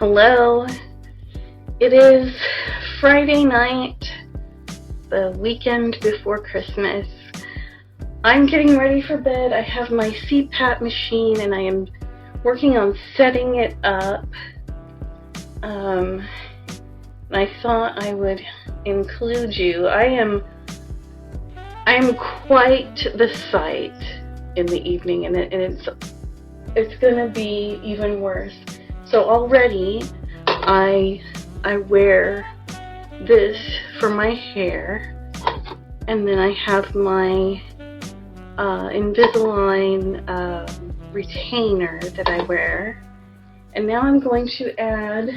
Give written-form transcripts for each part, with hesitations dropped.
Hello. It is Friday night, the weekend before Christmas. I'm getting ready for bed. I have my C-PAP machine and I am working on setting it up. I thought I would include you. I am quite the sight in the evening, and it's gonna be even worse. So already I wear this for my hair, and then I have my Invisalign retainer that I wear, and now I'm going to add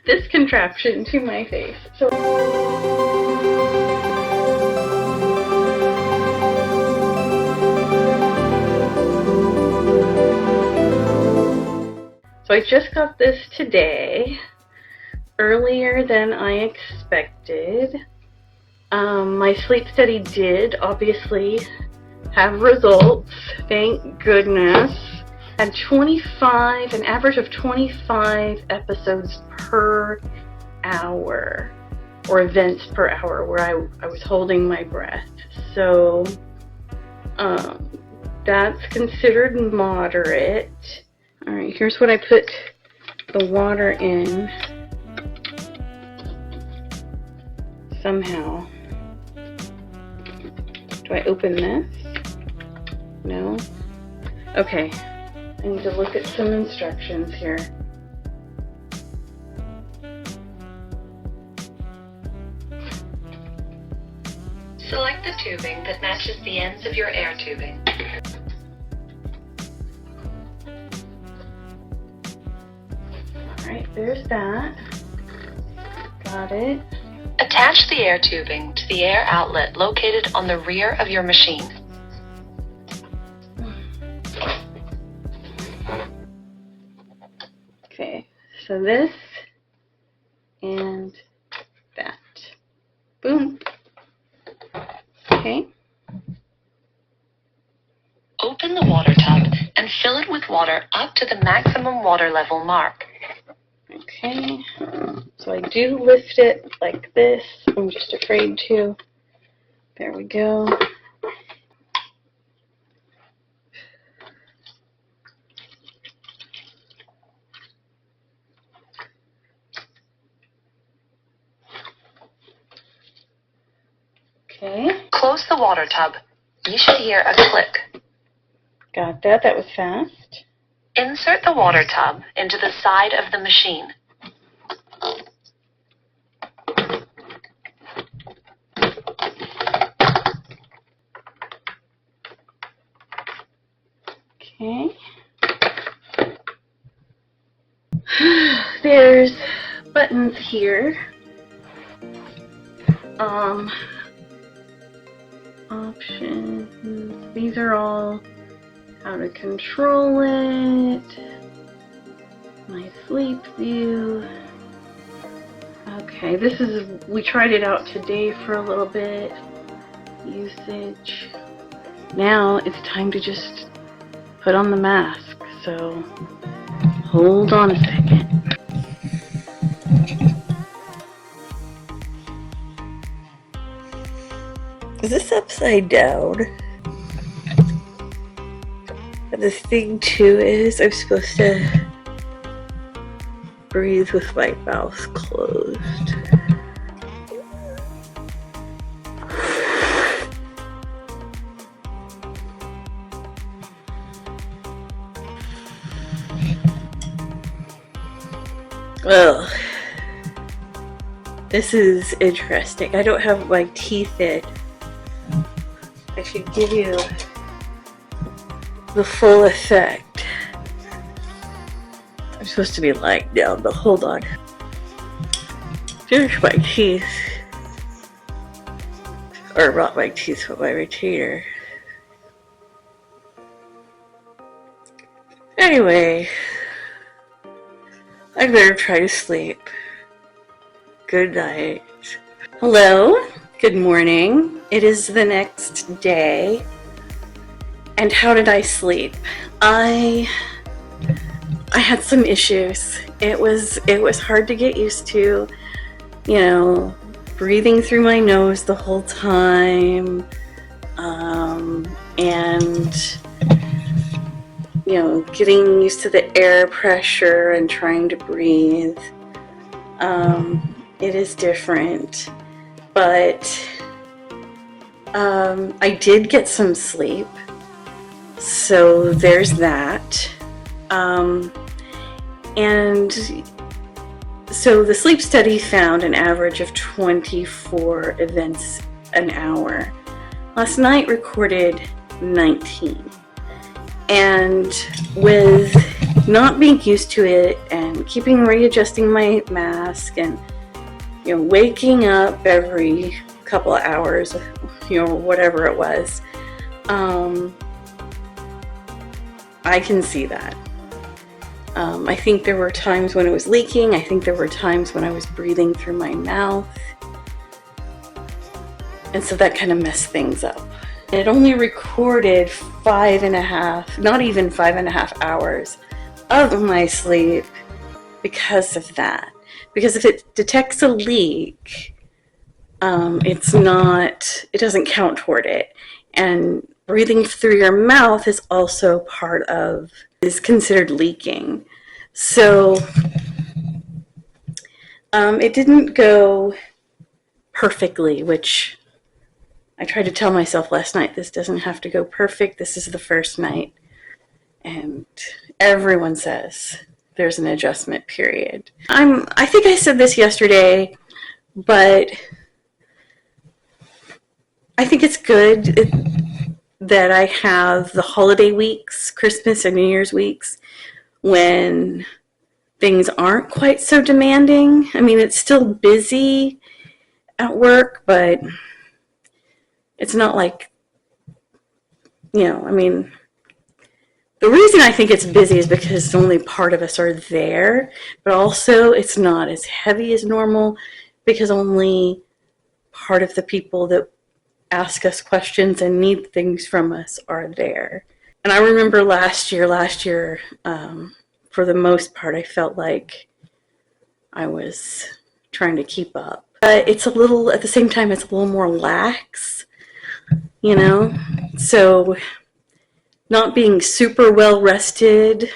this contraption to my face. So I just got this today, earlier than I expected. My sleep study did obviously have results, thank goodness. Had an average of 25 episodes per hour, or events per hour, where I was holding my breath. So that's considered moderate. Alright, here's what I put the water in. Somehow. Do I open this? No? Okay. I need to look at some instructions here. Select the tubing that matches the ends of your air tubing. Alright, there's that. Got it. Attach the air tubing to the air outlet located on the rear of your machine. Okay, so this and that. Boom. Okay. Open the water tub and fill it with water up to the maximum water level mark. Okay, so I do lift it like this. I'm just afraid to. There we go. Okay. Close the water tub. You should hear a click. Got that. That was fast. Insert the water tub into the side of the machine. Okay. There's buttons here. Options. These are all how to control it. My sleep view. Okay, we tried it out today for a little bit. Usage. Now it's time to just put on the mask. So hold on a second. Is this upside down? And the thing too is I'm supposed to breathe with my mouth closed. Well, this is interesting. I don't have my teeth in. I should give you the full effect. I'm supposed to be lying down, but hold on. Here's my teeth. Or not my teeth, but my retainer. Anyway, I better try to sleep. Good night. Hello, good morning. It is the next day. And how did I sleep? I had some issues. It was hard to get used to, you know, breathing through my nose the whole time, and you know, getting used to the air pressure and trying to breathe. It is different, but I did get some sleep, so there's that. And so the sleep study found an average of 24 events an hour. Last night recorded 19. And with not being used to it and keeping readjusting my mask and, you know, waking up every couple of hours, you know, whatever it was, I can see that. I think there were times when it was leaking. I think there were times when I was breathing through my mouth. And so that kind of messed things up. It only recorded 5.5, not even 5.5 hours of my sleep because of that. Because if it detects a leak, it doesn't count toward it. And breathing through your mouth is also is considered leaking. So it didn't go perfectly, which I tried to tell myself last night, this doesn't have to go perfect. This is the first night. And everyone says there's an adjustment period. I think I said this yesterday, but I think it's good that I have the holiday weeks, Christmas and New Year's weeks, when things aren't quite so demanding. I mean, it's still busy at work, but it's not like, you know, I mean, the reason I think it's busy is because only part of us are there, but also it's not as heavy as normal because only part of the people that ask us questions and need things from us are there. And I remember last year, for the most part, I felt like I was trying to keep up. But it's a little, at the same time, it's a little more lax, you know? So not being super well rested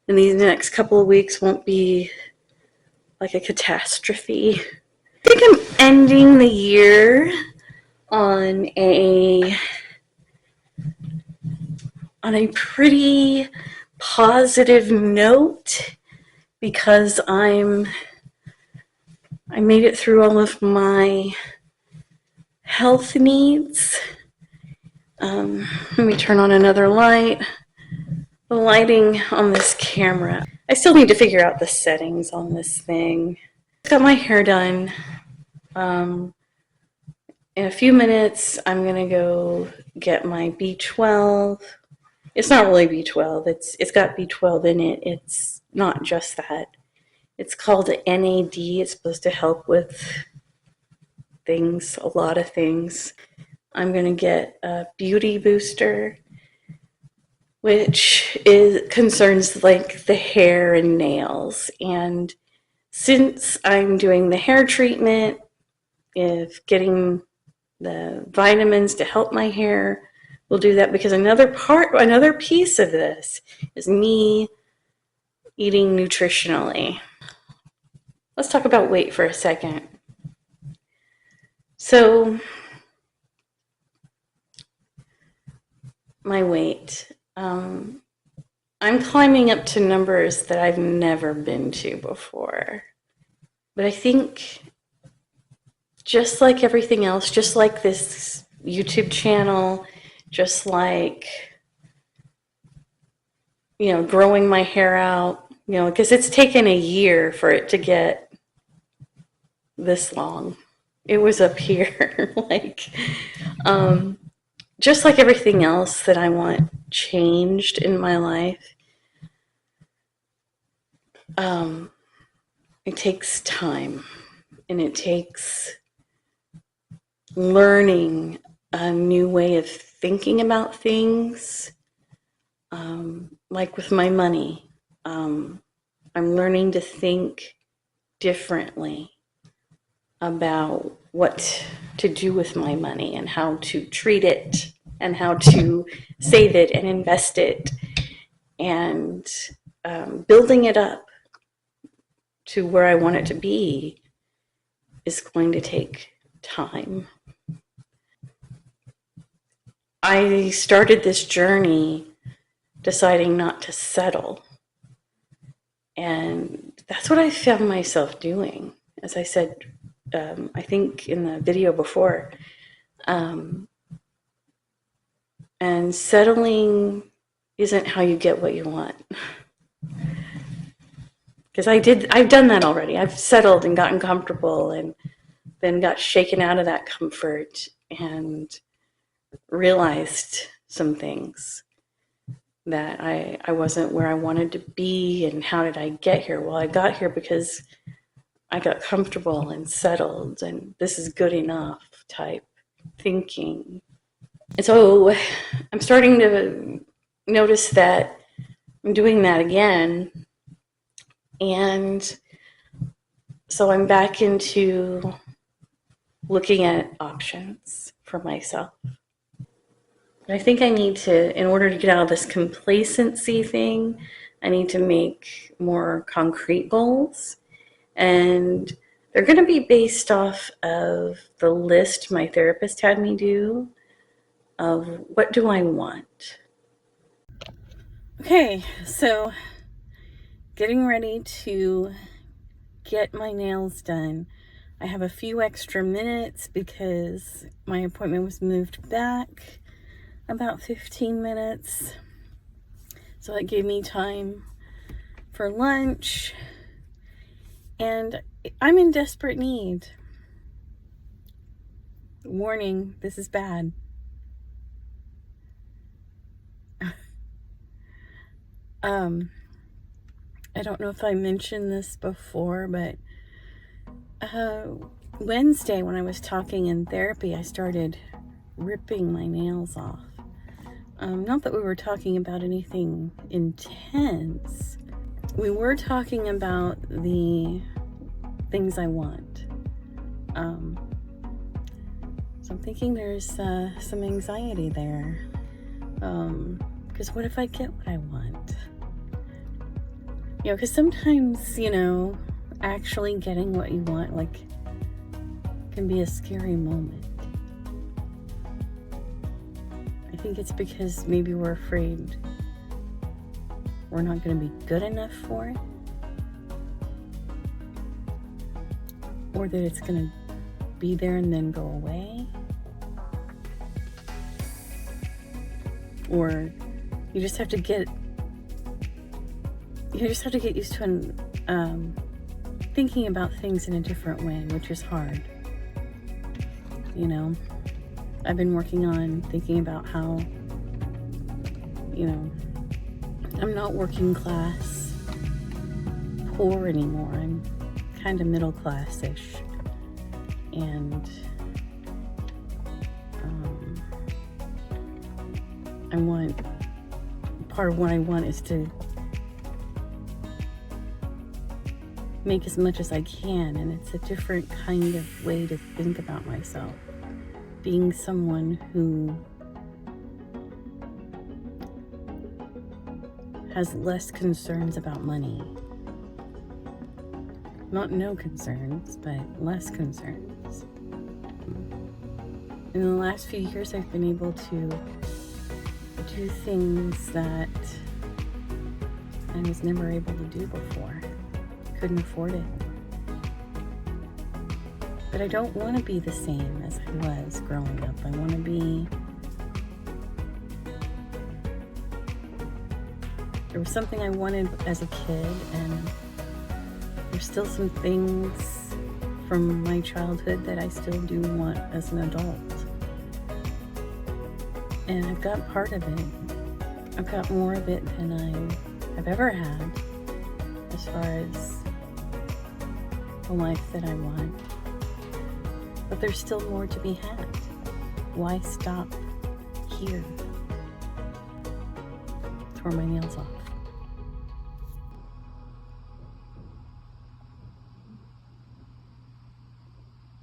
in these next couple of weeks won't be like a catastrophe. I think I'm ending the year on a pretty positive note because I made it through all of my health needs. Let me turn on another light. The lighting on this camera. I still need to figure out the settings on this thing. Got my hair done. In a few minutes, I'm gonna go get my B12. It's not really B12. It's got B12 in it. It's not just that. It's called NAD. It's supposed to help with things, a lot of things. I'm gonna get a beauty booster, which concerns like the hair and nails. And since I'm doing the hair treatment, if getting the vitamins to help my hair will do that, because another piece of this is me eating nutritionally. Let's talk about weight for a second. So my weight, I'm climbing up to numbers that I've never been to before. But I think just like everything else, just like this YouTube channel, just like, you know, growing my hair out, you know, because it's taken a year for it to get this long. It was up here, like, just like everything else that I want changed in my life. It takes time, and it takes learning a new way of thinking about things, like with my money. I'm learning to think differently about what to do with my money and how to treat it and how to save it and invest it, and building it up to where I want it to be is going to take time. I started this journey deciding not to settle. And that's what I found myself doing. As I said, I think in the video before, and settling isn't how you get what you want. Because I've done that already. I've settled and gotten comfortable and then got shaken out of that comfort and realized some things, that I wasn't where I wanted to be. And how did I get here? Well, I got here because I got comfortable and settled, and this is good enough type thinking. And so I'm starting to notice that I'm doing that again. And so I'm back into looking at options for myself. I think I need to, in order to get out of this complacency thing, I need to make more concrete goals. And they're going to be based off of the list my therapist had me do of what do I want. Okay, so getting ready to get my nails done. I have a few extra minutes because my appointment was moved back about 15 minutes. So that gave me time for lunch. And I'm in desperate need. Warning, this is bad. I don't know if I mentioned this before, but Wednesday when I was talking in therapy, I started ripping my nails off. Not that we were talking about anything intense. We were talking about the things I want. So I'm thinking there's some anxiety there. Because what if I get what I want? You know, because sometimes, you know, actually getting what you want, like, can be a scary moment. I think it's because maybe we're afraid we're not going to be good enough for it, or that it's going to be there and then go away, or you just have to get used to thinking about things in a different way, which is hard. You know, I've been working on thinking about how, you know, I'm not working class poor anymore. I'm kind of middle class-ish. And part of what I want is to make as much as I can, and it's a different kind of way to think about myself. Being someone who has less concerns about money. Not no concerns, but less concerns. In the last few years, I've been able to do things that I was never able to do before. Couldn't afford it. But I don't want to be the same as I was growing up. I want to be... There was something I wanted as a kid, and there's still some things from my childhood that I still do want as an adult. And I've got part of it. I've got more of it than I have ever had as far as the life that I want. But there's still more to be had. Why stop here. Tore my nails off.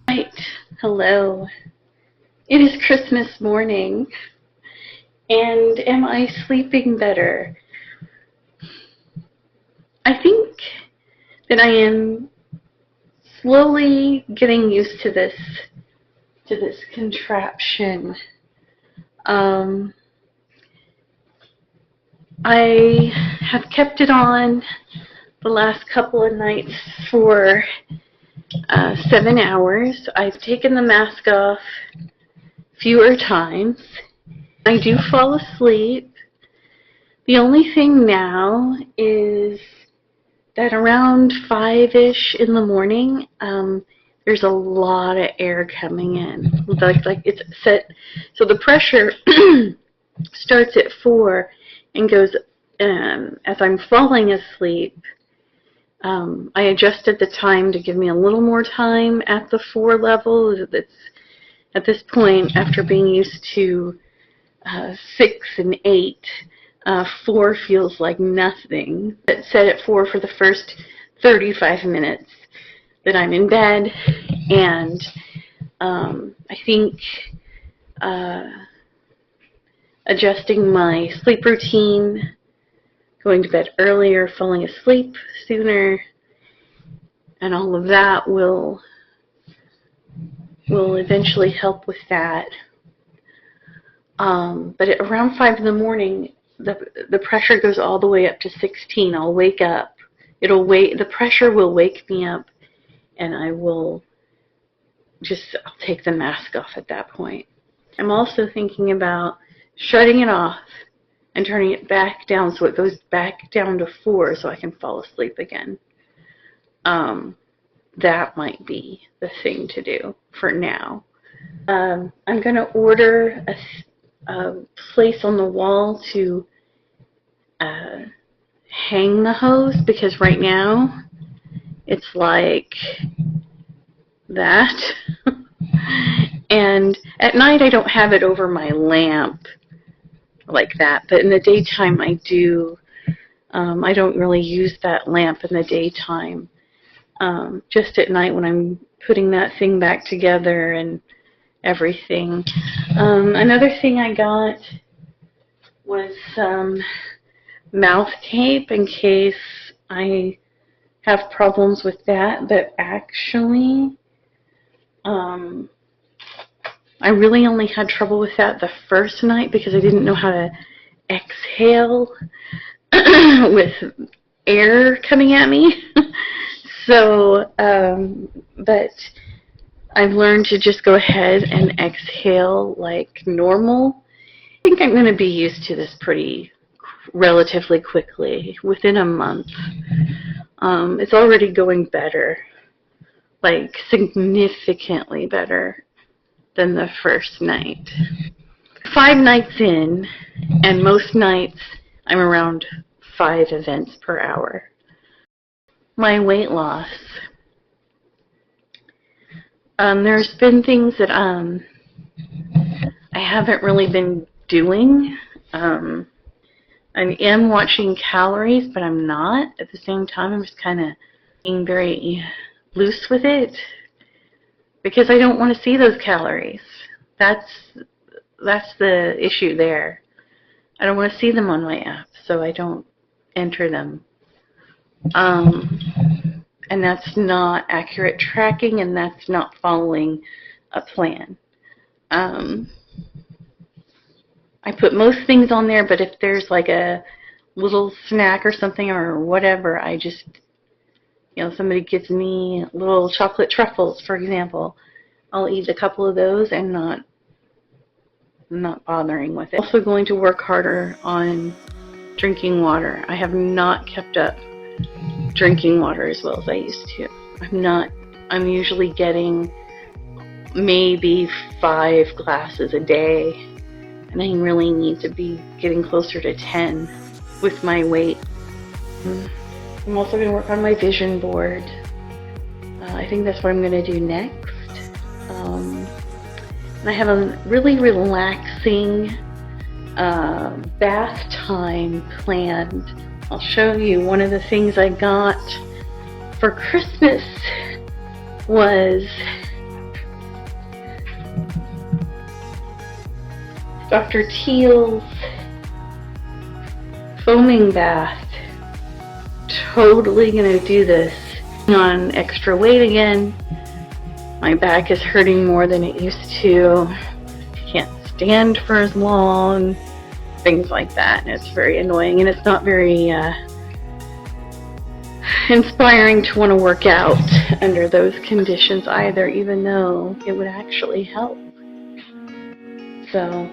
Right. Hello. It is Christmas morning. And am I sleeping better? I think that I am slowly getting used to this contraption. I have kept it on the last couple of nights for 7 hours. I've taken the mask off fewer times. I do fall asleep. The only thing now is that around 5-ish in the morning, there's a lot of air coming in. Like it's set, so the pressure starts at 4 and goes, as I'm falling asleep, I adjusted the time to give me a little more time at the 4 level. It's, at this point, after being used to 6 and 8, 4 feels like nothing. It's set at 4 for the first 35 minutes that I'm in bed, and I think adjusting my sleep routine, going to bed earlier, falling asleep sooner, and all of that will eventually help with that. But at around 5 in the morning, the pressure goes all the way up to 16. I'll wake up. The pressure will wake me up, and I'll take the mask off at that point. I'm also thinking about shutting it off and turning it back down so it goes back down to 4 so I can fall asleep again. That might be the thing to do for now. I'm going to order a place on the wall to hang the hose, because right now it's like that. And at night I don't have it over my lamp like that, but in the daytime I do. I don't really use that lamp in the daytime. Just at night when I'm putting that thing back together and everything. Another thing I got was some mouth tape in case I have problems with that, but actually I really only had trouble with that the first night because I didn't know how to exhale with air coming at me. So, but I've learned to just go ahead and exhale like normal. I think I'm going to be used to this relatively quickly, within a month. It's already going better, like significantly better than the first night. 5 nights in, and most nights I'm around 5 events per hour. My weight loss. There's been things that I haven't really been doing. I am watching calories, but I'm not. At the same time, I'm just kind of being very loose with it because I don't want to see those calories. That's the issue there. I don't want to see them on my app, so I don't enter them. And that's not accurate tracking, and that's not following a plan. I put most things on there, but if there's like a little snack or something or whatever, I just, somebody gives me little chocolate truffles, for example, I'll eat a couple of those and not bothering with it. Also going to work harder on drinking water. I have not kept up drinking water as well as I used to. I'm usually getting maybe 5 glasses a day, and I really need to be getting closer to 10 with my weight. I'm also going to work on my vision board. I think that's what I'm going to do next. And I have a really relaxing bath time planned. I'll show you. One of the things I got for Christmas was Dr. Teal's foaming bath. Totally gonna do this. On extra weight again. My back is hurting more than it used to. Can't stand for as long. Things like that, and it's very annoying, and it's not very inspiring to want to work out under those conditions either, even though it would actually help. So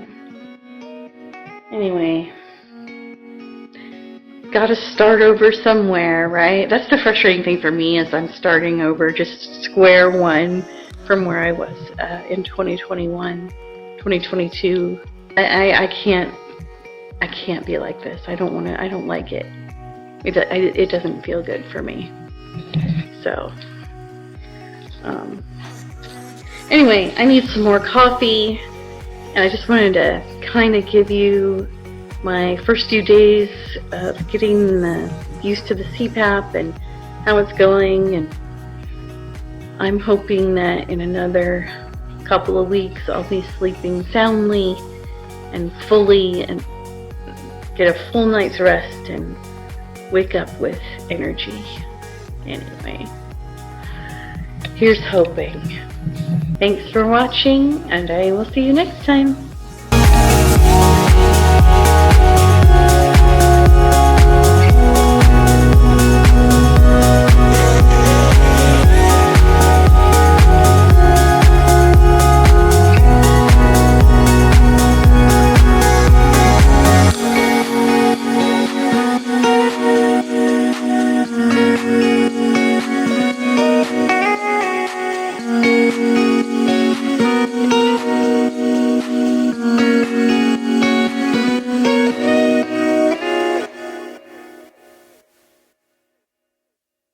anyway, gotta start over somewhere, right? That's the frustrating thing for me, is I'm starting over, just square one from where I was in 2021, 2022. I can't be like this. I don't like it. It doesn't feel good for me. So, anyway, I need some more coffee, and I just wanted to kind of give you my first few days of getting used to the CPAP and how it's going, and I'm hoping that in another couple of weeks I'll be sleeping soundly and fully and get a full night's rest and wake up with energy. Anyway, here's hoping. Thanks for watching, and I will see you next time.